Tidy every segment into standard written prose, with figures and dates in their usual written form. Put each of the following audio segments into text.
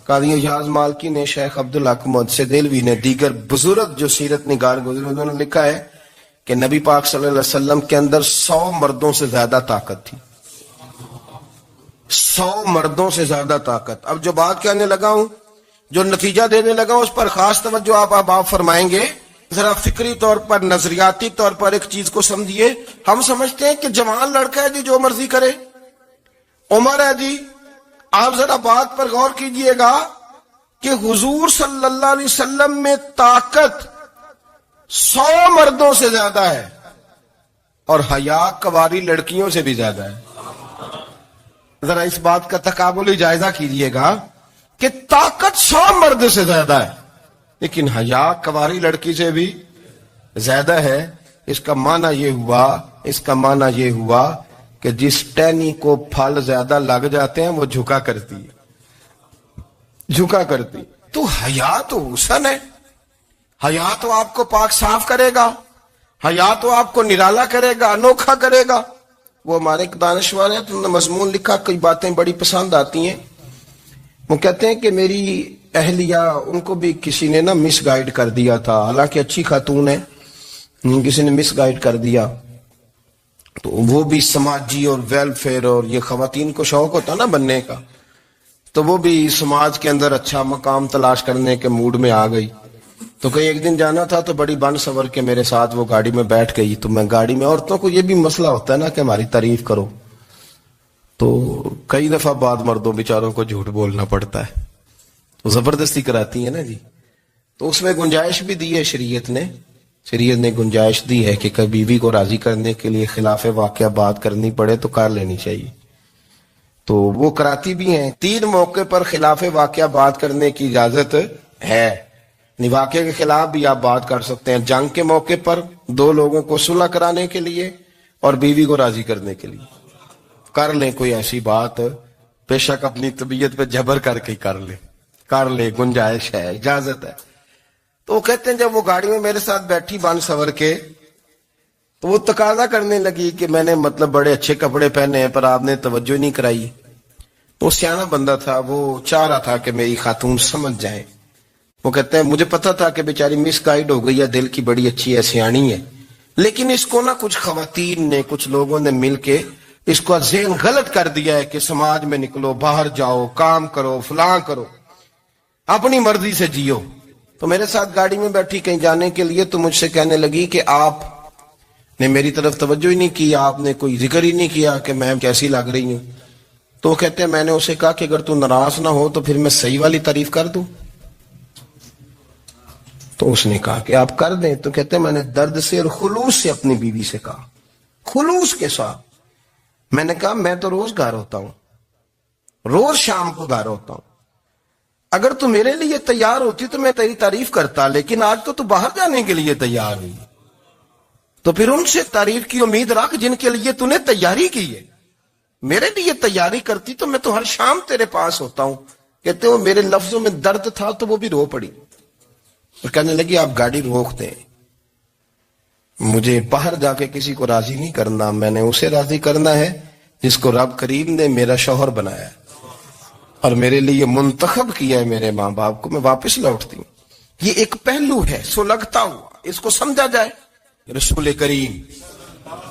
قاضی اعجاز مالکی نے، شیخ عبدالحق محدث دہلوی نے، دیگر بزرگ جو سیرت نگار گزرے انہوں نے لکھا ہے کہ نبی پاک صلی اللہ علیہ وسلم کے اندر 100 مردوں سے زیادہ طاقت تھی. 100 مردوں سے زیادہ طاقت. اب جو بات کہنے لگا ہوں، جو نتیجہ دینے لگا ہوں، اس پر خاص توجہ آپ فرمائیں گے. ذرا فکری طور پر، نظریاتی طور پر ایک چیز کو سمجھیے. ہم سمجھتے ہیں کہ جوان لڑکا ہے جی جو مرضی کرے، عمر ہے جی. آپ ذرا بات پر غور کیجئے گا کہ حضور صلی اللہ علیہ وسلم میں طاقت 100 مردوں سے زیادہ ہے اور حیا کواری لڑکیوں سے بھی زیادہ ہے. ذرا اس بات کا تقابلی جائزہ کیجئے گا کہ طاقت 100 مرد سے زیادہ ہے لیکن حیا کواری لڑکی سے بھی زیادہ ہے. اس کا معنی یہ ہوا کہ جس ٹہنی کو پھل زیادہ لگ جاتے ہیں وہ جھکا کرتی. تو حیا تو حسن ہے، حیا تو آپ کو پاک صاف کرے گا، حیا تو آپ کو نرالا کرے گا، انوکھا کرے گا. وہ ہمارے ایک دانشور ہیں، انہوں نے مضمون لکھا، کئی باتیں بڑی پسند آتی ہیں. وہ کہتے ہیں کہ میری اہلیہ، ان کو بھی کسی نے مس گائیڈ کر دیا تھا، حالانکہ اچھی خاتون ہے، کسی نے مس گائیڈ کر دیا. تو وہ بھی سماجی اور ویلفیئر، اور یہ خواتین کو شوق ہوتا نا بننے کا، تو وہ بھی سماج کے اندر اچھا مقام تلاش کرنے کے موڈ میں آ گئی. تو کہیں ایک دن جانا تھا تو بڑی بن سور کے میرے ساتھ وہ گاڑی میں بیٹھ گئی. تو میں گاڑی میں، عورتوں کو یہ بھی مسئلہ ہوتا ہے نا کہ ہماری تعریف کرو، تو کئی دفعہ بعد مردوں بیچاروں کو جھوٹ بولنا پڑتا ہے، تو زبردستی کراتی ہے نا جی. تو اس میں گنجائش بھی دی ہے شریعت نے گنجائش دی ہے کہ کبھی بیوی کو راضی کرنے کے لیے خلاف واقعہ بات کرنی پڑے تو کر لینی چاہیے. تو وہ کراتی بھی ہیں. 3 موقع پر خلاف واقعہ بات کرنے کی اجازت ہے. واقعے کے خلاف بھی آپ بات کر سکتے ہیں، جنگ کے موقع پر 2 لوگوں کو صلح کرانے کے لیے اور بیوی کو راضی کرنے کے لیے کر لیں کوئی ایسی بات، بے شک اپنی طبیعت پہ جبر کر کے کر لے، گنجائش ہے، اجازت ہے. تو وہ کہتے ہیں جب وہ گاڑی میں میرے ساتھ بیٹھی بن سور کے، تو وہ تقاضا کرنے لگی کہ میں نے بڑے اچھے کپڑے پہنے ہیں پر آپ نے توجہ نہیں کرائی. وہ سیانا بندہ تھا، وہ چاہ رہا تھا کہ میری خاتون سمجھ جائے. وہ کہتے ہیں مجھے پتا تھا کہ بیچاری مس گائیڈ ہو گئی ہے، دل کی بڑی اچھی ہے، سیانی ہے، لیکن اس کو کچھ خواتین نے، کچھ لوگوں نے مل کے اس کو ذہن غلط کر دیا ہے کہ سماج میں نکلو، باہر جاؤ، کام کرو، فلاں کرو، اپنی مرضی سے جیو. تو میرے ساتھ گاڑی میں بیٹھی کہیں جانے کے لیے، تو مجھ سے کہنے لگی کہ آپ نے میری طرف توجہ ہی نہیں کی، آپ نے کوئی ذکر ہی نہیں کیا کہ میں کیسی لگ رہی ہوں. تو کہتے ہیں میں نے اسے کہا کہ اگر تو ناراض نہ ہو تو پھر میں صحیح والی تعریف کر دوں. تو اس نے کہا کہ آپ کر دیں. تو کہتے ہیں میں نے درد سے اور خلوص سے اپنی بیوی سے کہا، خلوص کے ساتھ. میں نے کہا میں تو روز گھر ہوتا ہوں، روز شام کو گھر ہوتا ہوں، اگر تو میرے لیے تیار ہوتی تو میں تیری تعریف کرتا، لیکن آج تو باہر جانے کے لیے تیار ہوئی، تو پھر ان سے تعریف کی امید رکھ جن کے لیے تو نے تیاری کی ہے. میرے لیے تیاری کرتی تو میں تو ہر شام تیرے پاس ہوتا ہوں. کہتے ہو میرے لفظوں میں درد تھا تو وہ بھی رو پڑی اور کہنے لگی آپ گاڑی روک دیں، مجھے باہر جا کے کسی کو راضی نہیں کرنا، میں نے اسے راضی کرنا ہے جس کو رب کریم نے میرا شوہر بنایا اور میرے لیے منتخب کیا ہے میرے ماں باپ کو. میں واپس لوٹتی ہوں. یہ ایک پہلو ہے سلگتا ہوا، اس کو سمجھا جائے. رسول کریم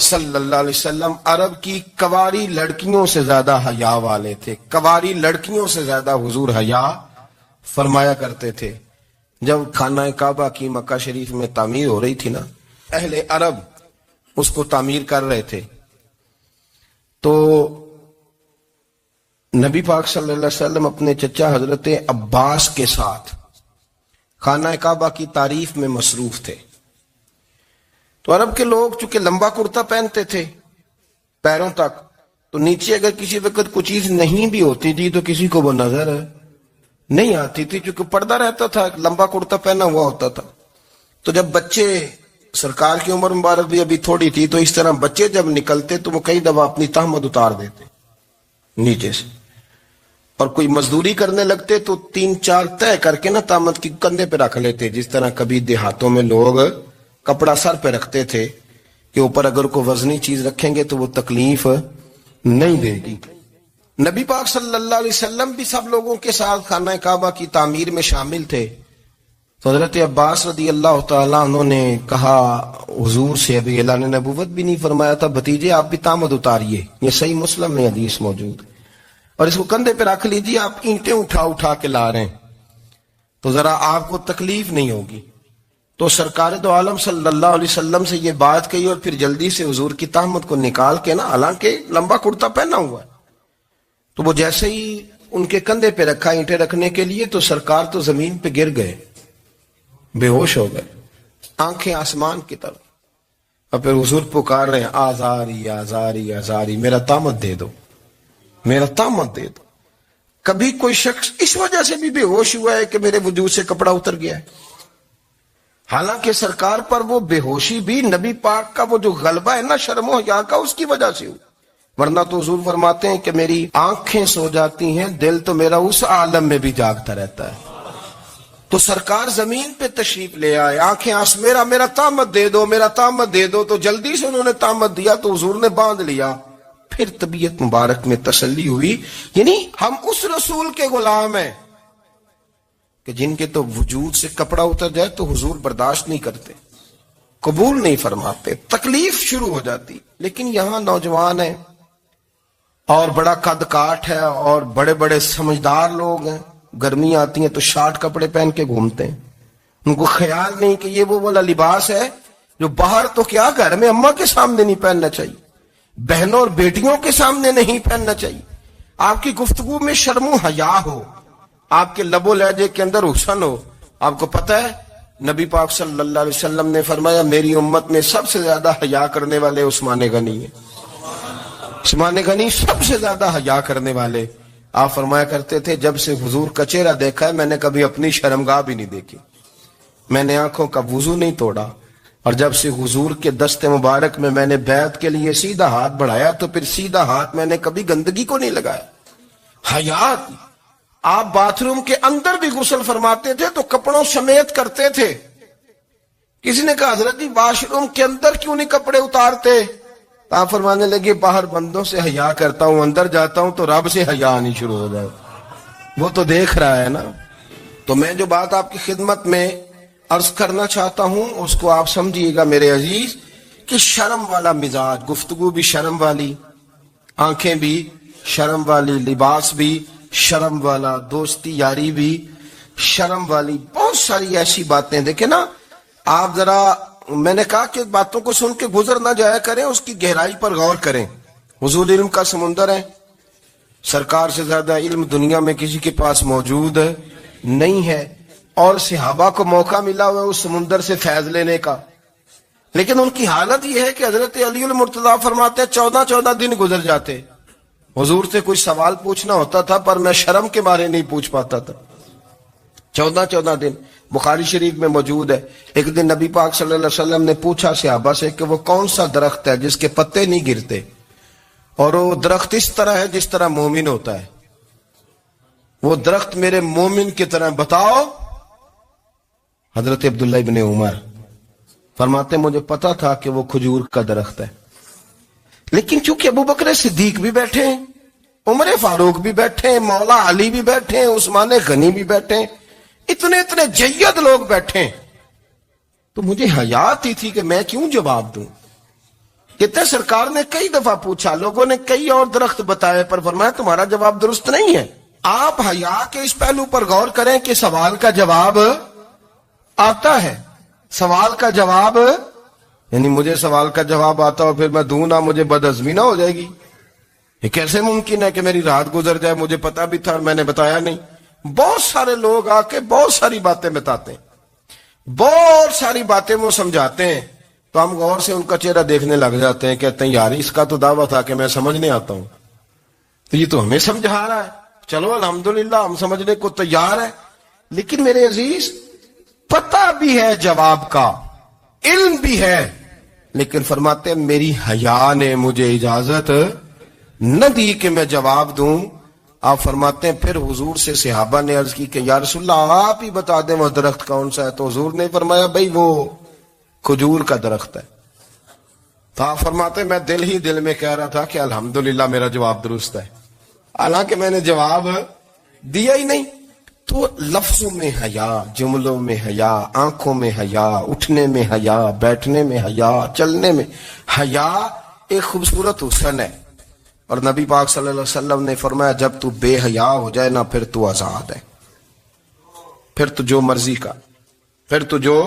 صلی اللہ علیہ وسلم عرب کی کواری لڑکیوں سے زیادہ حیا والے تھے. کواری لڑکیوں سے زیادہ حضور حیا فرمایا کرتے تھے. جب خانہ کعبہ کی مکہ شریف میں تعمیر ہو رہی تھی نا، اہل عرب اس کو تعمیر کر رہے تھے، تو نبی پاک صلی اللہ علیہ وسلم اپنے چچا حضرت عباس کے ساتھ خانہ کعبہ کی تعریف میں مصروف تھے. تو عرب کے لوگ چونکہ لمبا کرتا پہنتے تھے پیروں تک، تو نیچے اگر کسی وقت کوئی چیز نہیں بھی ہوتی تھی تو کسی کو وہ نظر نہیں آتی تھی، چونکہ پردہ رہتا تھا، لمبا کرتا پہنا ہوا ہوتا تھا. تو جب بچے، سرکار کی عمر مبارک بھی ابھی تھوڑی تھی، تو اس طرح بچے جب نکلتے تو وہ کئی دفعہ اپنی تہمت اتار دیتے نیچے سے، اور کوئی مزدوری کرنے لگتے تو 3-4 طے کر کے تہمت کی کندھے پہ رکھ لیتے. جس طرح کبھی دیہاتوں میں لوگ کپڑا سر پہ رکھتے تھے کہ اوپر اگر کوئی وزنی چیز رکھیں گے تو وہ تکلیف نہیں دے گی. نبی پاک صلی اللہ علیہ وسلم بھی سب لوگوں کے ساتھ خانہ کعبہ کی تعمیر میں شامل تھے. تو حضرت عباس رضی اللہ تعالیٰ عنہ نے کہا حضور سے، ابھی اعلان نبوت بھی نہیں فرمایا تھا، بھتیجے آپ بھی تامد اتاریے. یہ صحیح مسلم میں حدیث موجود ہے. اور اس کو کندھے پہ رکھ لیجیے، آپ اینٹیں اٹھا اٹھا کے لا رہے ہیں تو ذرا آپ کو تکلیف نہیں ہوگی. تو سرکار دو عالم صلی اللہ علیہ وسلم سے یہ بات کہی اور پھر جلدی سے حضور کی تہمت کو نکال کے نا، حالانکہ لمبا کرتا پہنا ہوا ہے، تو وہ جیسے ہی ان کے کندھے پہ رکھا اینٹیں رکھنے کے لیے تو سرکار تو زمین پہ گر گئے، بے ہوش ہو گئے، آنکھیں آسمان کی طرف. اور پھر حضور پکار رہے ہیں آزاری آزاری آزاری، میرا تامت دے دو، میرا تامت دے دو. کبھی کوئی شخص اس وجہ سے بھی بے ہوش ہوا ہے کہ میرے وجود سے کپڑا اتر گیا ہے؟ حالانکہ سرکار پر وہ بے ہوشی بھی نبی پاک کا وہ جو غلبہ ہے نا شرم و حیا کا، اس کی وجہ سے ہوئی. ورنہ تو حضور فرماتے ہیں کہ میری آنکھیں سو جاتی ہیں، دل تو میرا اس عالم میں بھی جاگتا رہتا ہے. تو سرکار زمین پہ تشریف لے آئے، آنکھیں میرا تامت دے دو، میرا تامت دے دو. تو جلدی سے انہوں نے تامت دیا تو حضور نے باندھ لیا. پھر طبیعت مبارک میں تسلی ہوئی. یعنی ہم اس رسول کے غلام ہیں کہ جن کے تو وجود سے کپڑا اتر جائے تو حضور برداشت نہیں کرتے، قبول نہیں فرماتے، تکلیف شروع ہو جاتی. لیکن یہاں نوجوان ہیں اور بڑا قد کاٹ ہے اور بڑے بڑے سمجھدار لوگ ہیں، گرمی آتی ہیں تو شارٹ کپڑے پہن کے گھومتے ہیں. ان کو خیال نہیں کہ یہ وہ والا لباس ہے جو باہر تو کیا گھر میں اماں کے سامنے نہیں پہننا چاہیے، بہنوں اور بیٹیوں کے سامنے نہیں پہننا چاہیے. آپ کی گفتگو میں شرم و حیا ہو، آپ کے لب و لہجے کے اندر حسن ہو. آپ کو پتہ ہے نبی پاک صلی اللہ علیہ وسلم نے فرمایا میری امت میں سب سے زیادہ حیا کرنے والے عثمان غنی ہیں. عثمان غنی سب سے زیادہ حیا کرنے والے. آپ فرمایا کرتے تھے جب سے حضور کا چہرہ دیکھا ہے میں نے کبھی اپنی شرمگاہ بھی نہیں دیکھی، میں نے آنکھوں کا وضو نہیں توڑا، اور جب سے حضور کے دست مبارک میں نے بیعت کے لیے سیدھا ہاتھ بڑھایا تو پھر سیدھا ہاتھ میں نے کبھی گندگی کو نہیں لگایا. حیات. آپ باتھ روم کے اندر بھی غسل فرماتے تھے تو کپڑوں سمیت کرتے تھے. کسی نے کہا حضرت جی واش روم کے اندر کیوں نہیں کپڑے اتارتے؟ آپ فرمانے لگے باہر بندوں سے حیا کرتا ہوں، اندر جاتا ہوں تو رب سے حیا آنی شروع ہو جائے، وہ تو دیکھ رہا ہے نا. تو میں جو بات آپ کی خدمت میں عرض کرنا چاہتا ہوں اس کو آپ سمجھیے گا میرے عزیز، کہ شرم والا مزاج، گفتگو بھی شرم والی، آنکھیں بھی شرم والی، لباس بھی شرم والا، دوستی یاری بھی شرم والی، بہت ساری ایسی باتیں. دیکھیں نا آپ ذرا، میں نے کہا کہ باتوں کو سن کے گزر نہ جایا کریں، اس کی گہرائی پر غور کریں. حضور علم کا سمندر ہے، سرکار سے زیادہ علم دنیا میں کسی کے پاس موجود نہیں ہے، اور صحابہ کو موقع ملا ہوا اس سمندر سے فیض لینے کا. لیکن ان کی حالت یہ ہے کہ حضرت علی المرتضیٰ فرماتے ہیں 14 دن گزر جاتے، حضور سے کوئی سوال پوچھنا ہوتا تھا پر میں شرم کے بارے نہیں پوچھ پاتا تھا. 14 دن بخاری شریف میں موجود ہے. ایک دن نبی پاک صلی اللہ علیہ وسلم نے پوچھا صحابہ سے کہ وہ کون سا درخت ہے جس کے پتے نہیں گرتے، اور وہ درخت اس طرح ہے جس طرح مومن ہوتا ہے. وہ درخت میرے مومن کی طرح بتاؤ. حضرت عبداللہ ابن عمر فرماتے مجھے پتا تھا کہ وہ کھجور کا درخت ہے، لیکن چونکہ ابو بکر صدیق بھی بیٹھے ہیں، عمر فاروق بھی بیٹھے ہیں، مولا علی بھی بیٹھے ہیں، عثمان غنی بھی بیٹھے ہیں، اتنے جید لوگ بیٹھے ہیں، تو مجھے حیات ہی تھی کہ میں کیوں جواب دوں. کہتے سرکار نے کئی دفعہ پوچھا، لوگوں نے کئی اور درخت بتائے، پر فرمایا تمہارا جواب درست نہیں ہے. آپ حیا کے اس پہلو پر غور کریں کہ سوال کا جواب آتا ہے. سوال کا جواب، یعنی مجھے سوال کا جواب آتا اور پھر میں دوں نہ، مجھے بدعزمی نہ ہو جائے گی. یہ کیسے ممکن ہے کہ میری رات گزر جائے، مجھے پتا بھی تھا اور میں نے بتایا نہیں. بہت سارے لوگ آ کے بہت ساری باتیں بتاتے ہیں، بہت ساری باتیں وہ سمجھاتے ہیں، تو ہم غور سے ان کا چہرہ دیکھنے لگ جاتے ہیں، کہتے ہیں یار اس کا تو دعویٰ تھا کہ میں سمجھنے آتا ہوں، تو یہ تو ہمیں سمجھا رہا ہے. چلو الحمدللہ ہم سمجھنے کو تیار ہے. لیکن میرے عزیز پتہ بھی ہے جواب کا، علم بھی ہے، لیکن فرماتے ہیں میری حیا نے مجھے اجازت نہ دی کہ میں جواب دوں. آپ فرماتے ہیں پھر حضور سے صحابہ نے عرض کی کہ یا رسول اللہ آپ ہی بتا دیں وہ درخت کون سا ہے. تو حضور نے فرمایا بھئی وہ کھجور کا درخت ہے. تو آپ فرماتے ہیں میں دل ہی دل میں کہہ رہا تھا کہ الحمدللہ میرا جواب درست ہے. حالانکہ میں نے جواب دیا ہی نہیں. تو لفظوں میں حیا، جملوں میں حیا، آنکھوں میں حیا، اٹھنے میں حیا، بیٹھنے میں حیا، چلنے میں حیا ایک خوبصورت حسن ہے. اور نبی پاک صلی اللہ علیہ وسلم نے فرمایا جب تو بے حیا ہو جائے نا پھر تو آزاد ہے، پھر تو جو مرضی کا، پھر تو جو.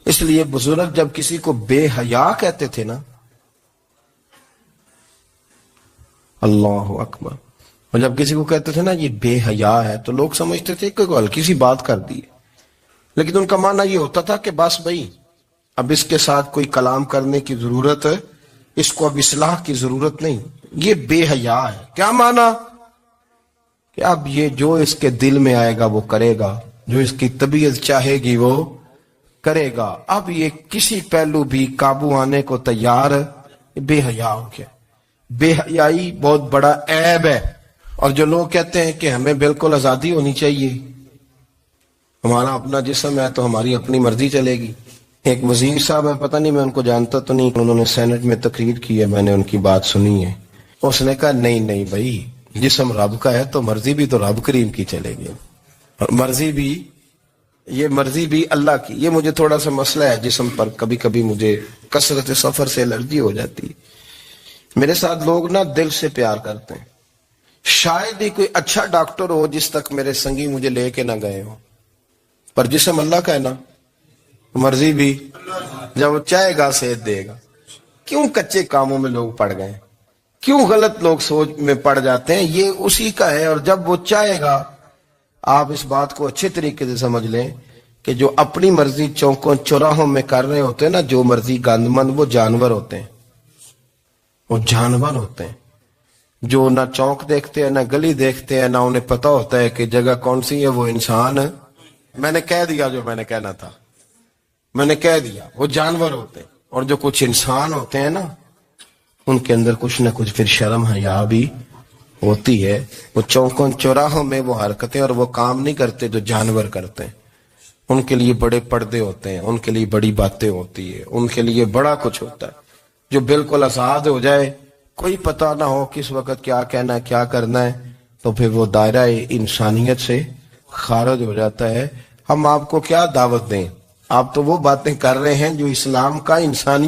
اس لیے بزرگ جب کسی کو بے حیا کہتے تھے نا، اللہ اکبر، اور جب کسی کو کہتے تھے نا یہ بے حیا ہے تو لوگ سمجھتے تھے کہ کوئی ہلکی سی بات کر دی، لیکن ان کا معنی یہ ہوتا تھا کہ بس بھائی اب اس کے ساتھ کوئی کلام کرنے کی ضرورت ہے، اس کو اب اصلاح کی ضرورت نہیں، یہ بے حیا ہے. کیا معنی؟ کہ اب یہ جو اس کے دل میں آئے گا وہ کرے گا، جو اس کی طبیعت چاہے گی وہ کرے گا، اب یہ کسی پہلو بھی قابو آنے کو تیار بے حیا ہو گیا. بے حیائی بہت بڑا عیب ہے. اور جو لوگ کہتے ہیں کہ ہمیں بالکل آزادی ہونی چاہیے، ہمارا اپنا جسم ہے تو ہماری اپنی مرضی چلے گی. ایک وزیر صاحب ہے، پتہ نہیں میں ان کو جانتا تو نہیں، انہوں نے سینٹ میں تقریر کی ہے، میں نے ان کی بات سنی ہے. اس نے کہا نہیں بھائی، جسم رب کا ہے تو مرضی بھی تو رب کریم کی چلے گی، اور مرضی بھی اللہ کی. یہ مجھے تھوڑا سا مسئلہ ہے جسم پر، کبھی کبھی مجھے کثرت سفر سے الرجی ہو جاتی. میرے ساتھ لوگ نا دل سے پیار کرتے ہیں. شاید ہی کوئی اچھا ڈاکٹر ہو جس تک میرے سنگی مجھے لے کے نہ گئے ہو، پر جسم اللہ کا ہے نا، مرضی بھی جب وہ چاہے گا صحت دے گا. کیوں کچے کاموں میں لوگ پڑ گئے، کیوں غلط لوگ سوچ میں پڑ جاتے ہیں؟ یہ اسی کا ہے. اور جب وہ چاہے گا، آپ اس بات کو اچھے طریقے سے سمجھ لیں کہ جو اپنی مرضی چوکوں چوراہوں میں کر رہے ہوتے ہیں نا، جو مرضی گند مند، وہ جانور ہوتے ہیں. وہ جانور ہوتے ہیں جو نہ چوک دیکھتے ہیں، نہ گلی دیکھتے ہیں، نہ انہیں پتہ ہوتا ہے کہ جگہ کون سی ہے. وہ انسان، میں نے کہہ دیا جو میں نے کہنا تھا، میں نے کہہ دیا. وہ جانور ہوتے ہیں. اور جو کچھ انسان ہوتے ہیں نا، ان کے اندر کچھ نہ کچھ پھر شرم حیا بھی ہوتی ہے. وہ چوکوں چوراہوں میں وہ حرکتیں اور وہ کام نہیں کرتے جو جانور کرتے ہیں. ان کے لیے بڑے پردے ہوتے ہیں، ان کے لیے بڑی باتیں ہوتی ہے، ان کے لیے بڑا کچھ ہوتا ہے. جو بالکل آزاد ہو جائے، کوئی پتہ نہ ہو کس وقت کیا کہنا ہے کیا کرنا ہے، تو پھر وہ دائرہ انسانیت سے خارج ہو جاتا ہے. ہم آپ کو کیا دعوت دیں؟ آپ تو وہ باتیں کر رہے ہیں جو اسلام کا انسانیت